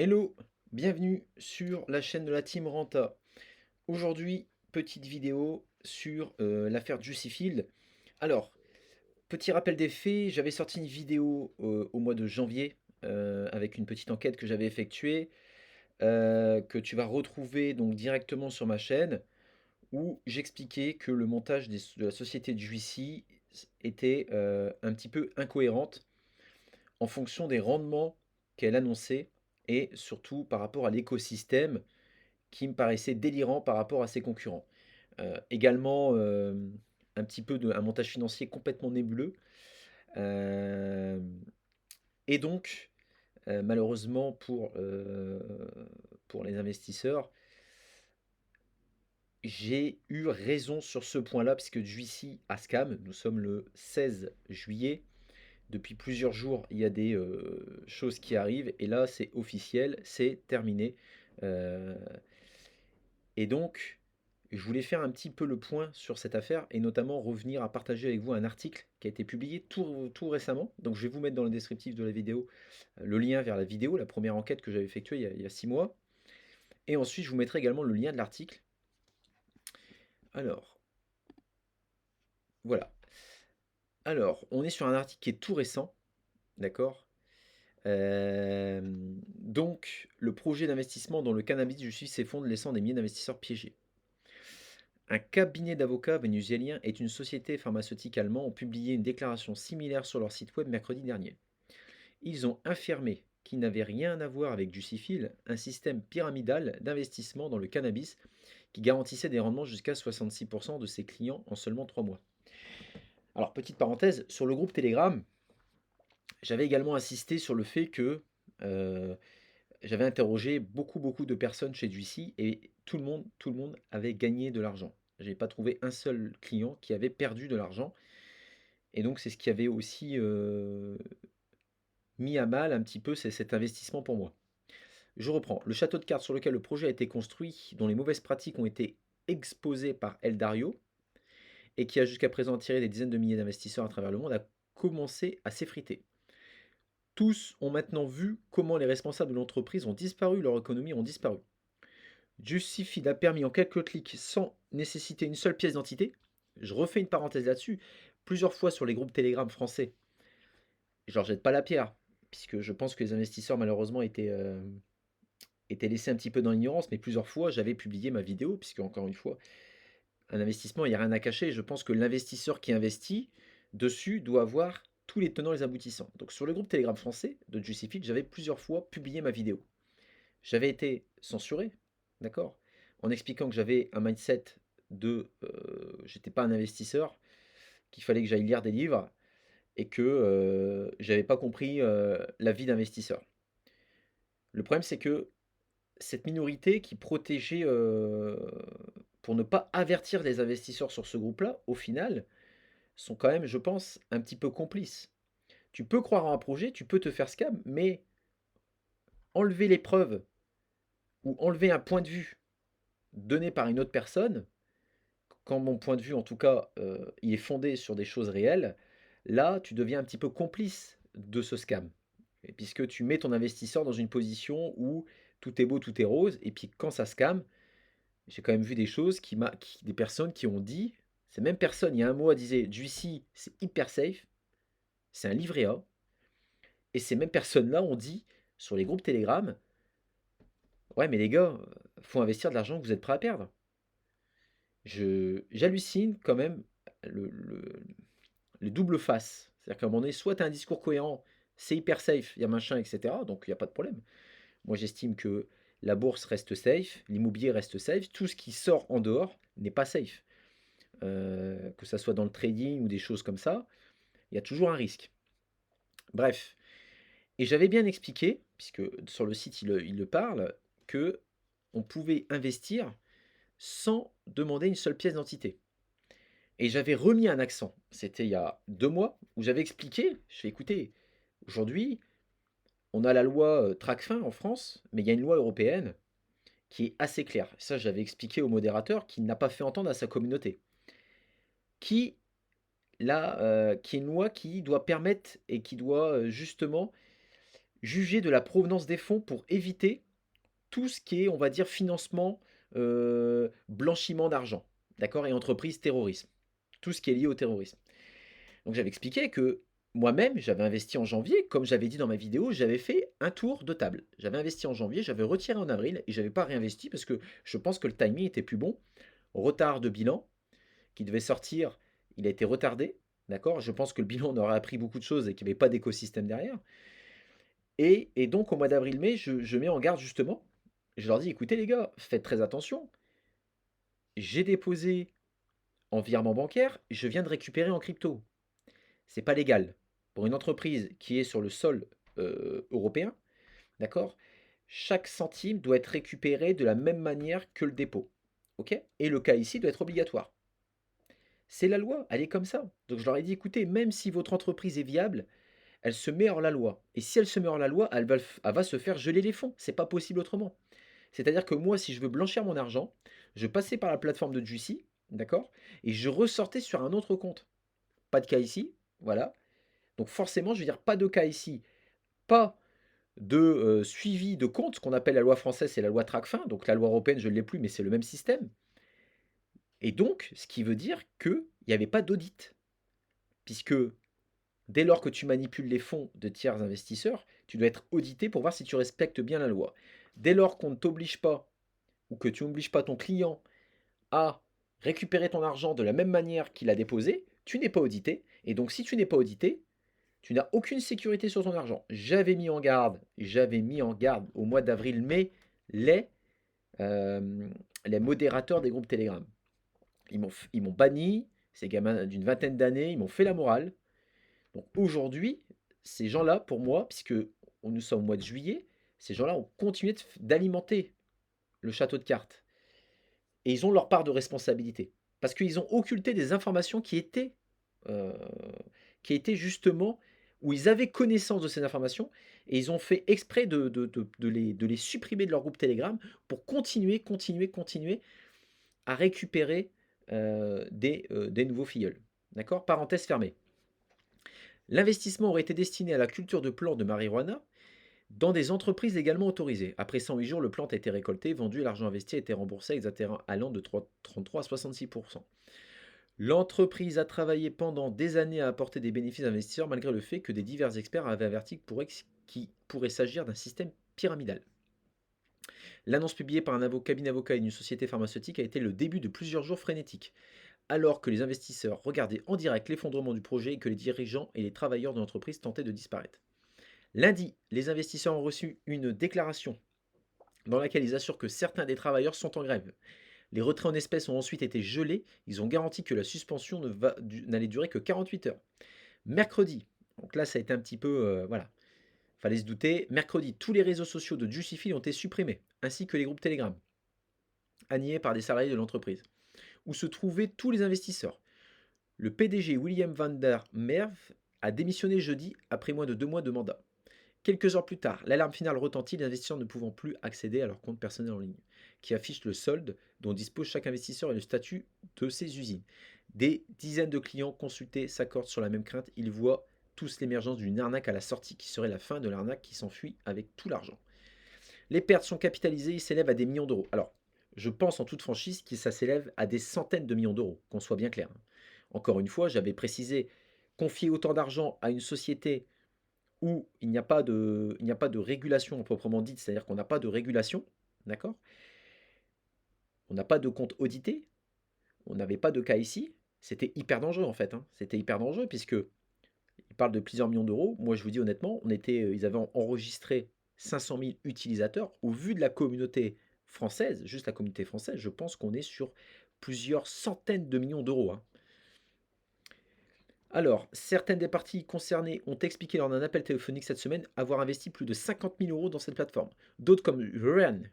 Hello, bienvenue sur la chaîne de la Team Renta. Aujourd'hui, petite vidéo sur l'affaire Juicy Field. Alors, petit rappel des faits, j'avais sorti une vidéo au mois de janvier avec une petite enquête que j'avais effectuée, que tu vas retrouver donc directement sur ma chaîne, où j'expliquais que le montage de la société de Juicy était un petit peu incohérente en fonction des rendements qu'elle annonçait et surtout par rapport à l'écosystème qui me paraissait délirant par rapport à ses concurrents. Également, un petit peu un montage financier complètement nébuleux. Hem et donc, malheureusement pour les investisseurs, j'ai eu raison sur ce point-là puisque Juicy a scam. Nous sommes le 16 juillet. Depuis plusieurs jours, il y a des choses qui arrivent et là, c'est officiel, c'est terminé. Heu et donc, je voulais faire un petit peu le point sur cette affaire et notamment revenir à partager avec vous un article qui a été publié tout récemment. Donc, je vais vous mettre dans le descriptif de la vidéo le lien vers la vidéo, la première enquête que j'avais effectuée il y a 6 mois. Et ensuite, je vous mettrai également le lien de l'article. Alors, voilà. Alors, on est sur un article qui est tout récent, d'accord. Donc, le projet d'investissement dans le cannabis du Suisse s'effondre, laissant des milliers d'investisseurs piégés. Un cabinet d'avocats vénézuélien et une société pharmaceutique allemande ont publié une déclaration similaire sur leur site web mercredi dernier. Ils ont affirmé qu'ils n'avaient rien à voir avec Juicifil, un système pyramidal d'investissement dans le cannabis qui garantissait des rendements jusqu'à 66% de ses clients en seulement 3 mois. Alors, petite parenthèse, sur le groupe Telegram, j'avais également insisté sur le fait que euh, j'avais interrogé beaucoup de personnes chez Juicy et tout le monde avait gagné de l'argent. J'ai pas trouvé un seul client qui avait perdu de l'argent. Et donc, c'est ce qui avait aussi mis à mal un petit peu cet investissement pour moi. Je reprends. Le château de cartes sur lequel le projet a été construit, dont les mauvaises pratiques ont été exposées par Eldario, et qui a jusqu'à présent attiré des dizaines de milliers d'investisseurs à travers le monde, a commencé à s'effriter. Tous ont maintenant vu comment les responsables de l'entreprise ont disparu, leur économie ont disparu. Justify a permis en quelques clics, sans nécessiter une seule pièce d'identité. Je refais une parenthèse là-dessus. Plusieurs fois sur les groupes Telegram français, je leur jette pas la pierre, puisque je pense que les investisseurs malheureusement étaient laissés un petit peu dans l'ignorance, mais plusieurs fois j'avais publié ma vidéo, puisque encore une fois, un investissement, il n'y a rien à cacher. Je pense que l'investisseur qui investit dessus doit avoir tous les tenants et les aboutissants. Donc sur le groupe Telegram français de Juicifit, j'avais plusieurs fois publié ma vidéo. J'avais été censuré, d'accord, en expliquant que j'avais un mindset j'étais pas un investisseur, qu'il fallait que j'aille lire des livres et que j'avais pas compris la vie d'investisseur. Le problème, c'est que cette minorité qui protégeait pour ne pas avertir les investisseurs sur ce groupe-là, au final, sont quand même, je pense, un petit peu complices. Tu peux croire en un projet, tu peux te faire scam, mais enlever les preuves ou enlever un point de vue donné par une autre personne, quand mon point de vue, en tout cas, il est fondé sur des choses réelles, là, tu deviens un petit peu complice de ce scam. Et puisque tu mets ton investisseur dans une position où tout est beau, tout est rose, et puis quand ça scam, j'ai quand même vu des choses des personnes qui ont dit, ces mêmes personnes, il y a un mois, disaient Juicy, c'est hyper safe, c'est un livret A, et ces mêmes personnes-là ont dit sur les groupes Telegram, ouais, mais les gars, faut investir de l'argent que vous êtes prêts à perdre. J'hallucine quand même le double face. C'est-à-dire qu'à un moment donné, soit tu as un discours cohérent, c'est hyper safe, il y a machin, etc. Donc il n'y a pas de problème. Moi j'estime que la bourse reste safe, l'immobilier reste safe, tout ce qui sort en dehors n'est pas safe. Que ça soit dans le trading ou des choses comme ça, il y a toujours un risque. Bref, et j'avais bien expliqué, puisque sur le site il le parle, que on pouvait investir sans demander une seule pièce d'identité. Et j'avais remis un accent, c'était il y a 2 mois, où j'avais expliqué, je fais: «Écoutez, aujourd'hui, on a la loi, Tracfin en France, mais il y a une loi européenne qui est assez claire». Ça, j'avais expliqué au modérateur qui n'a pas fait entendre à sa communauté. Qui qui est une loi qui doit permettre et qui doit, justement juger de la provenance des fonds pour éviter tout ce qui est, on va dire, financement, blanchiment d'argent, d'accord? Et entreprise terrorisme, tout ce qui est lié au terrorisme. Donc j'avais expliqué que moi-même, j'avais investi en janvier, comme j'avais dit dans ma vidéo, j'avais fait un tour de table. J'avais investi en janvier, j'avais retiré en avril et j'avais pas réinvesti parce que je pense que le timing était plus bon. Retard de bilan qui devait sortir, il a été retardé, d'accord? Je pense que le bilan, on aurait appris beaucoup de choses et qu'il n'y avait pas d'écosystème derrière. Et donc au mois d'avril-mai, je mets en garde justement. Je leur dis, écoutez les gars, faites très attention. J'ai déposé en virement bancaire, je viens de récupérer en crypto. C'est pas légal. Pour une entreprise qui est sur le sol européen, d'accord? Chaque centime doit être récupéré de la même manière que le dépôt. OK? Et le cas ici doit être obligatoire. C'est la loi, elle est comme ça. Donc je leur ai dit, écoutez, même si votre entreprise est viable, elle se met hors la loi. Et si elle se met hors la loi, elle va se faire geler les fonds. C'est pas possible autrement. C'est-à-dire que moi, si je veux blanchir mon argent, je passais par la plateforme de Juicy, d'accord? Et je ressortais sur un autre compte. Pas de cas ici, voilà. Donc forcément, je veux dire, pas de cas ici, pas de suivi de compte, ce qu'on appelle la loi française, c'est la loi Tracfin, donc la loi européenne, je ne l'ai plus, mais c'est le même système. Et donc, ce qui veut dire qu'il n'y avait pas d'audit, puisque dès lors que tu manipules les fonds de tiers investisseurs, tu dois être audité pour voir si tu respectes bien la loi. Dès lors qu'on ne t'oblige pas, ou que tu n'obliges pas ton client à récupérer ton argent de la même manière qu'il a déposé, tu n'es pas audité. Et donc, si tu n'es pas audité, tu n'as aucune sécurité sur ton argent. J'avais mis en garde au mois d'avril-mai les, euh, les modérateurs des groupes Telegram. Ils m'ont banni, ces gamins d'une vingtaine d'années, ils m'ont fait la morale. Donc aujourd'hui, ces gens-là, pour moi, puisque nous sommes au mois de juillet, ces gens-là ont continué d'alimenter le château de cartes. Et ils ont leur part de responsabilité. Parce qu'ils ont occulté des informations euh, qui étaient justement où ils avaient connaissance de ces informations et ils ont fait exprès de les supprimer de leur groupe Telegram pour continuer à récupérer des nouveaux filleuls. D'accord? Parenthèse fermée. L'investissement aurait été destiné à la culture de plants de marijuana dans des entreprises légalement autorisées. Après 108 jours, le plant a été récolté, vendu et l'argent investi a été remboursé avec des intérêts allant de 33 à 66%. L'entreprise a travaillé pendant des années à apporter des bénéfices aux investisseurs malgré le fait que des divers experts avaient averti qu'il pourrait s'agir d'un système pyramidal. L'annonce publiée par un cabinet avocat et une société pharmaceutique a été le début de plusieurs jours frénétiques, alors que les investisseurs regardaient en direct l'effondrement du projet et que les dirigeants et les travailleurs de l'entreprise tentaient de disparaître. Lundi, les investisseurs ont reçu une déclaration dans laquelle ils assurent que certains des travailleurs sont en grève. Les retraits en espèces ont ensuite été gelés. Ils ont garanti que la suspension n'allait durer que 48 heures. Mercredi, donc là ça a été un petit peu, voilà, fallait se douter. Mercredi, tous les réseaux sociaux de Juicyfil ont été supprimés, ainsi que les groupes Telegram, animés par des salariés de l'entreprise, où se trouvaient tous les investisseurs. Le PDG William van der Merwe a démissionné jeudi après moins de 2 mois de mandat. Quelques heures plus tard, l'alarme finale retentit, les investisseurs ne pouvant plus accéder à leur compte personnel en ligne, qui affiche le solde dont dispose chaque investisseur et le statut de ses usines. Des dizaines de clients consultés s'accordent sur la même crainte. Ils voient tous l'émergence d'une arnaque à la sortie qui serait la fin de l'arnaque qui s'enfuit avec tout l'argent. Les pertes sont capitalisées, ils s'élèvent à des millions d'euros. Alors, je pense en toute franchise que ça s'élève à des centaines de millions d'euros, qu'on soit bien clair. Encore une fois, j'avais précisé, confier autant d'argent à une société où il n'y a pas de régulation proprement dite, c'est-à-dire qu'on n'a pas de régulation, d'accord? On n'a pas de compte audité, on n'avait pas de cas ici, c'était hyper dangereux en fait, hein. C'était hyper dangereux puisque il parle de plusieurs millions d'euros. Moi, je vous dis honnêtement, ils avaient enregistré 500 000 utilisateurs. Au vu de la communauté française, juste la communauté française, je pense qu'on est sur plusieurs centaines de millions d'euros, hein. Alors, certaines des parties concernées ont expliqué lors d'un appel téléphonique cette semaine avoir investi plus de 50 000 euros dans cette plateforme. D'autres, comme Juan,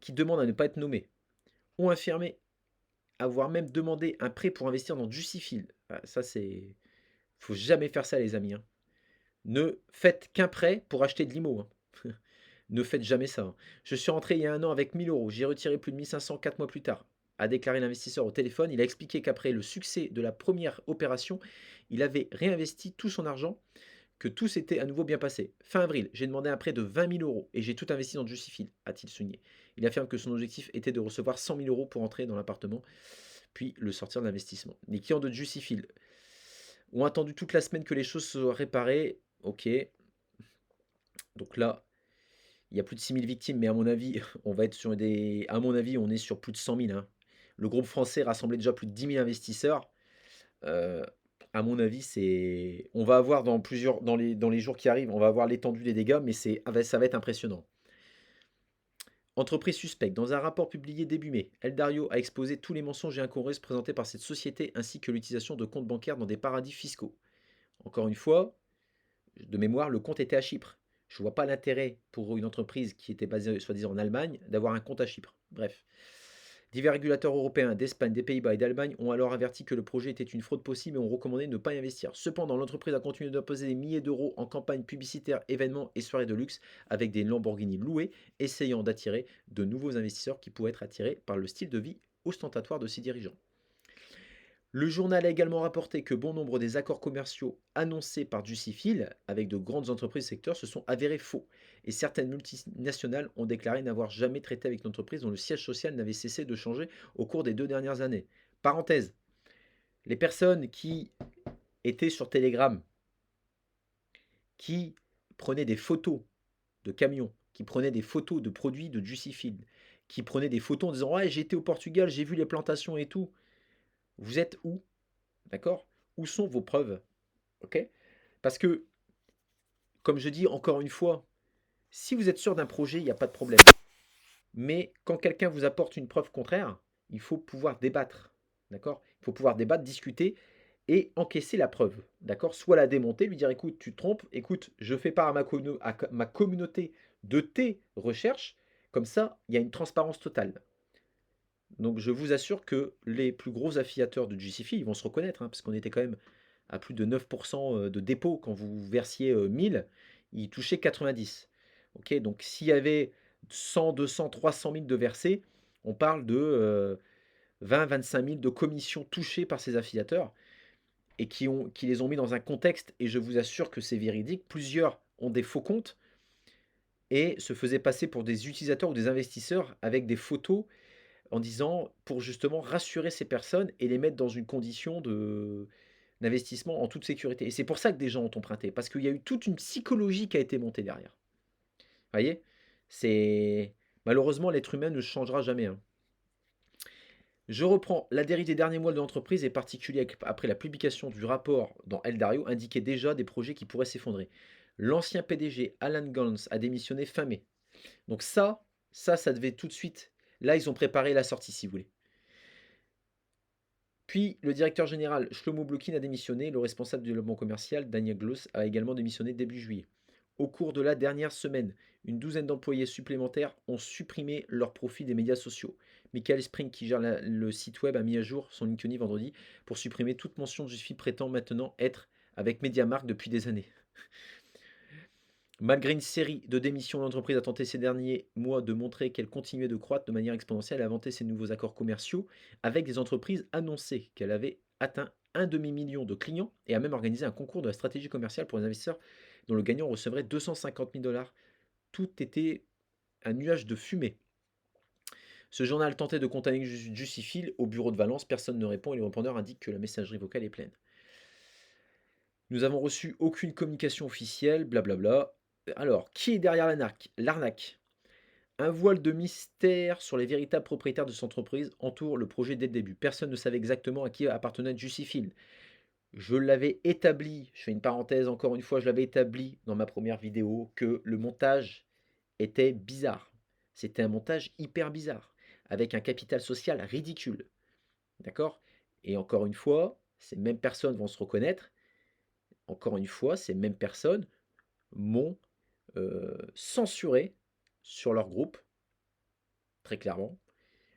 qui demande à ne pas être nommé, ont affirmé avoir même demandé un prêt pour investir dans Juicifil. Ah, ça, c'est. Faut jamais faire ça, les amis, hein. Ne faites qu'un prêt pour acheter de l'IMO, hein. Ne faites jamais ça, hein. Je suis rentré il y a un an avec 1000 euros. J'ai retiré plus de 1500 4 mois plus tard, a déclaré l'investisseur au téléphone. Il a expliqué qu'après le succès de la première opération, il avait réinvesti tout son argent que tout s'était à nouveau bien passé. Fin avril, j'ai demandé un prêt de 20 000 euros et j'ai tout investi dans Justified, a-t-il souligné. Il affirme que son objectif était de recevoir 100 000 euros pour entrer dans l'appartement, puis le sortir de l'investissement. Les clients de Justified ont attendu toute la semaine que les choses soient réparées. Ok, donc là, il y a plus de 6 000 victimes, mais à mon avis, on va être sur des. À mon avis, on est sur plus de 100 000, hein. Le groupe français rassemblait déjà plus de 10 000 investisseurs. Euh, à mon avis, c'est. On va avoir dans les jours qui arrivent, on va avoir l'étendue des dégâts, mais ça va être impressionnant. Entreprise suspecte. Dans un rapport publié début mai, Eldario a exposé tous les mensonges et incongruences présentés par cette société ainsi que l'utilisation de comptes bancaires dans des paradis fiscaux. Encore une fois, de mémoire, le compte était à Chypre. Je ne vois pas l'intérêt pour une entreprise qui était basée soi-disant en Allemagne d'avoir un compte à Chypre. Bref. Divers régulateurs européens d'Espagne, des Pays-Bas et d'Allemagne ont alors averti que le projet était une fraude possible et ont recommandé de ne pas y investir. Cependant, l'entreprise a continué d'imposer des milliers d'euros en campagnes publicitaires, événements et soirées de luxe avec des Lamborghini loués, essayant d'attirer de nouveaux investisseurs qui pourraient être attirés par le style de vie ostentatoire de ses dirigeants. Le journal a également rapporté que bon nombre des accords commerciaux annoncés par Justified avec de grandes entreprises du secteur se sont avérés faux, et certaines multinationales ont déclaré n'avoir jamais traité avec une entreprise dont le siège social n'avait cessé de changer au cours des 2 dernières années. Parenthèse, les personnes qui étaient sur Telegram, qui prenaient des photos de camions, qui prenaient des photos de produits de Justified, qui prenaient des photos en disant ouais, j'ai été au Portugal, j'ai vu les plantations et tout. Vous êtes où? D'accord? Où sont vos preuves? Ok? Parce que, comme je dis encore une fois, si vous êtes sûr d'un projet, il n'y a pas de problème. Mais quand quelqu'un vous apporte une preuve contraire, il faut pouvoir débattre. D'accord? Il faut pouvoir débattre, discuter et encaisser la preuve. D'accord? Soit la démonter, lui dire écoute, tu te trompes, écoute, je fais part à ma communauté de tes recherches. Comme ça, il y a une transparence totale. Donc je vous assure que les plus gros affiliateurs de GCFI, ils vont se reconnaître, hein, parce qu'on était quand même à plus de 9% de dépôt quand vous versiez 1000, ils touchaient 90. Ok, donc s'il y avait 100, 200, 300 000 de versés, on parle de 20, 25 000 de commissions touchées par ces affiliateurs et qui les ont mis dans un contexte, et je vous assure que c'est véridique, plusieurs ont des faux comptes et se faisaient passer pour des utilisateurs ou des investisseurs avec des photos en disant pour justement rassurer ces personnes et les mettre dans une condition d'investissement en toute sécurité. Et c'est pour ça que des gens ont emprunté, parce qu'il y a eu toute une psychologie qui a été montée derrière. Vous voyez? C'est malheureusement l'être humain ne changera jamais, hein. Je reprends. La dérive des derniers mois de l'entreprise, et particulier après la publication du rapport dans Eldario, indiquait déjà des projets qui pourraient s'effondrer. L'ancien PDG Alan Gans a démissionné fin mai. Donc ça devait tout de suite. Là, ils ont préparé la sortie, si vous voulez. Puis, le directeur général Shlomo Blokin a démissionné. Le responsable du développement commercial, Daniel Gloss, a également démissionné début juillet. Au cours de la dernière semaine, une douzaine d'employés supplémentaires ont supprimé leur profit des médias sociaux. Michael Spring, qui gère le site web, a mis à jour son LinkedIn vendredi pour supprimer toute mention de Justify prétend maintenant être avec MediaMarkt depuis des années. Malgré une série de démissions, l'entreprise a tenté ces derniers mois de montrer qu'elle continuait de croître de manière exponentielle et a vanté ses nouveaux accords commerciaux avec des entreprises annoncées qu'elle avait atteint un demi-million de clients et a même organisé un concours de la stratégie commerciale pour les investisseurs dont le gagnant recevrait 250 000 dollars. Tout était un nuage de fumée. Ce journal tentait de contacter Justified au bureau de Valence, personne ne répond et le répondeur indique que la messagerie vocale est pleine. Nous avons reçu aucune communication officielle, blablabla. Alors, qui est derrière l'arnaque? Un voile de mystère sur les véritables propriétaires de cette entreprise entoure le projet dès le début. Personne ne savait exactement à qui appartenait Justified. Je l'avais établi, je fais une parenthèse encore une fois, je l'avais établi dans ma première vidéo que le montage était bizarre. C'était un montage hyper bizarre, avec un capital social ridicule. D'accord? Et encore une fois, ces mêmes personnes vont se reconnaître. Encore une fois, ces mêmes personnes m'ont censuré sur leur groupe, très clairement.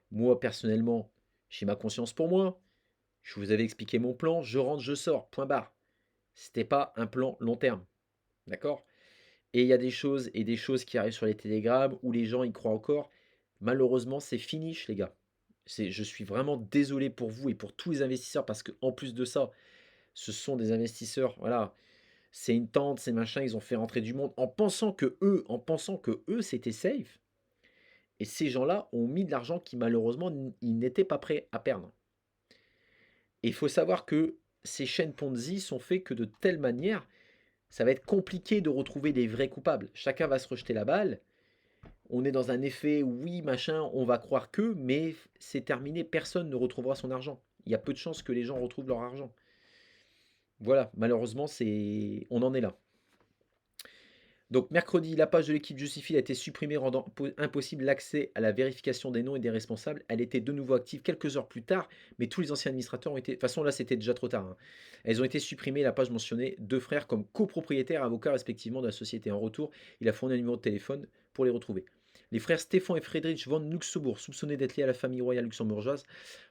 Moi, personnellement, j'ai ma conscience pour moi. Je vous avais expliqué mon plan, je rentre, je sors, point barre. C'était pas un plan long terme. D'accord? Et il y a des choses et des choses qui arrivent sur les télégrammes où les gens y croient encore. Malheureusement, c'est finish, les gars. Je suis vraiment désolé pour vous et pour tous les investisseurs parce qu'en plus de ça, ce sont des investisseurs, voilà, C'est une tente, c'est machin, ils ont fait rentrer du monde en pensant que eux c'était safe et ces gens-là ont mis de l'argent qui malheureusement ils n'étaient pas prêts à perdre. Et il faut savoir que ces chaînes Ponzi sont faits que de telle manière, ça va être compliqué de retrouver des vrais coupables. Chacun va se rejeter la balle. On est dans un effet oui, machin, on va croire que, mais c'est terminé, personne ne retrouvera son argent. Il y a peu de chances que les gens retrouvent leur argent. Voilà, malheureusement, on en est là. Donc mercredi, la page de l'équipe Justifil a été supprimée, rendant impossible l'accès à la vérification des noms et des responsables. Elle était de nouveau active quelques heures plus tard, mais tous les anciens administrateurs ont été... De toute façon, là, c'était déjà trop tard, hein. Elles ont été supprimées. La page mentionnait deux frères comme copropriétaires, avocats respectivement de la société. En retour, il a fourni un numéro de téléphone pour les retrouver. Les frères Stéphane et Friedrich von Luxembourg, soupçonnés d'être liés à la famille royale luxembourgeoise.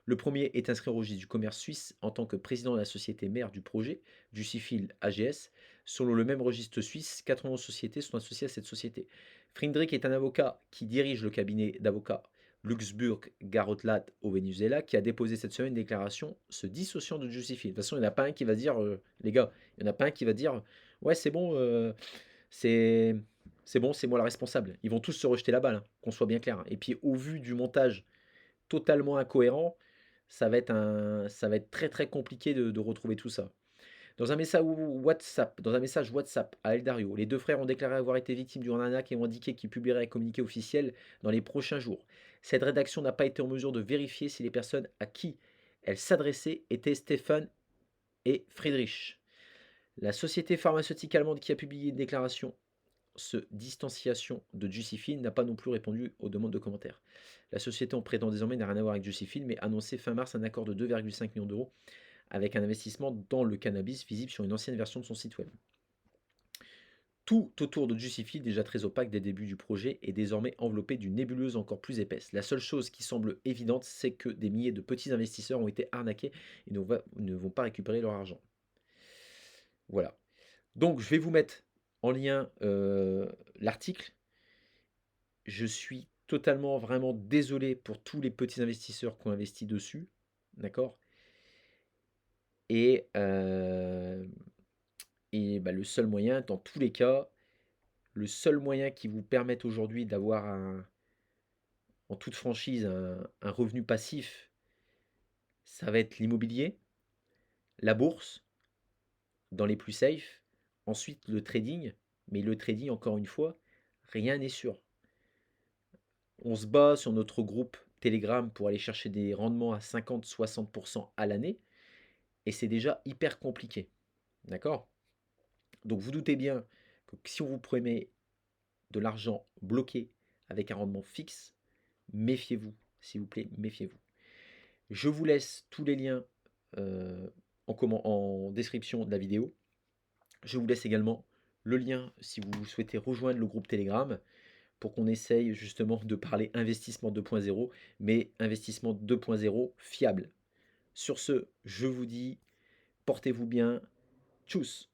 Le premier est inscrit au registre du commerce suisse en tant que président de la société mère du projet, Justifil AGS. Selon le même registre suisse, 91 sociétés sont associées à cette société. Friedrich est un avocat qui dirige le cabinet d'avocats Luxburg Garotlat au Venezuela, qui a déposé cette semaine une déclaration se dissociant de Justifil. De toute façon, il n'y en a pas un qui va dire, les gars, il n'y en a pas un qui va dire, ouais, c'est bon, c'est c'est bon, c'est moi la responsable. Ils vont tous se rejeter la balle, hein, qu'on soit bien clair. Et puis, au vu du montage totalement incohérent, ça va être très très compliqué de retrouver tout ça. Dans un message WhatsApp à Eldario, les deux frères ont déclaré avoir été victimes d'une arnaque et ont indiqué qu'ils publieraient un communiqué officiel dans les prochains jours. Cette rédaction n'a pas été en mesure de vérifier si les personnes à qui elle s'adressait étaient Stéphane et Friedrich. La société pharmaceutique allemande qui a publié une déclaration se distanciation de Justifil n'a pas non plus répondu aux demandes de commentaires. La société en prétend désormais n'a rien à voir avec Justifil, mais a annoncé fin mars un accord de 2,5 millions d'euros avec un investissement dans le cannabis visible sur une ancienne version de son site web. Tout autour de Justifil, déjà très opaque dès le début du projet, est désormais enveloppé d'une nébuleuse encore plus épaisse. La seule chose qui semble évidente, c'est que des milliers de petits investisseurs ont été arnaqués et ne vont pas récupérer leur argent. Voilà. Donc je vais vous mettre en lien l'article. Je suis totalement, vraiment désolé pour tous les petits investisseurs qui ont investi dessus. D'accord. Et, bah, le seul moyen, dans tous les cas, le seul moyen qui vous permette aujourd'hui d'avoir en toute franchise un revenu passif, ça va être l'immobilier, la bourse, dans les plus safe, ensuite le trading, mais le trading, encore une fois, rien n'est sûr. On se bat sur notre groupe Telegram pour aller chercher des rendements à 50-60% à l'année, et c'est déjà hyper compliqué. D'accord. Donc vous doutez bien que si on vous promet de l'argent bloqué avec un rendement fixe, méfiez-vous, s'il vous plaît, méfiez-vous. Je vous laisse tous les liens en description de la vidéo. Je vous laisse également le lien si vous souhaitez rejoindre le groupe Telegram pour qu'on essaye justement de parler investissement 2.0, mais investissement 2.0 fiable. Sur ce, je vous dis, portez-vous bien. Tchuss.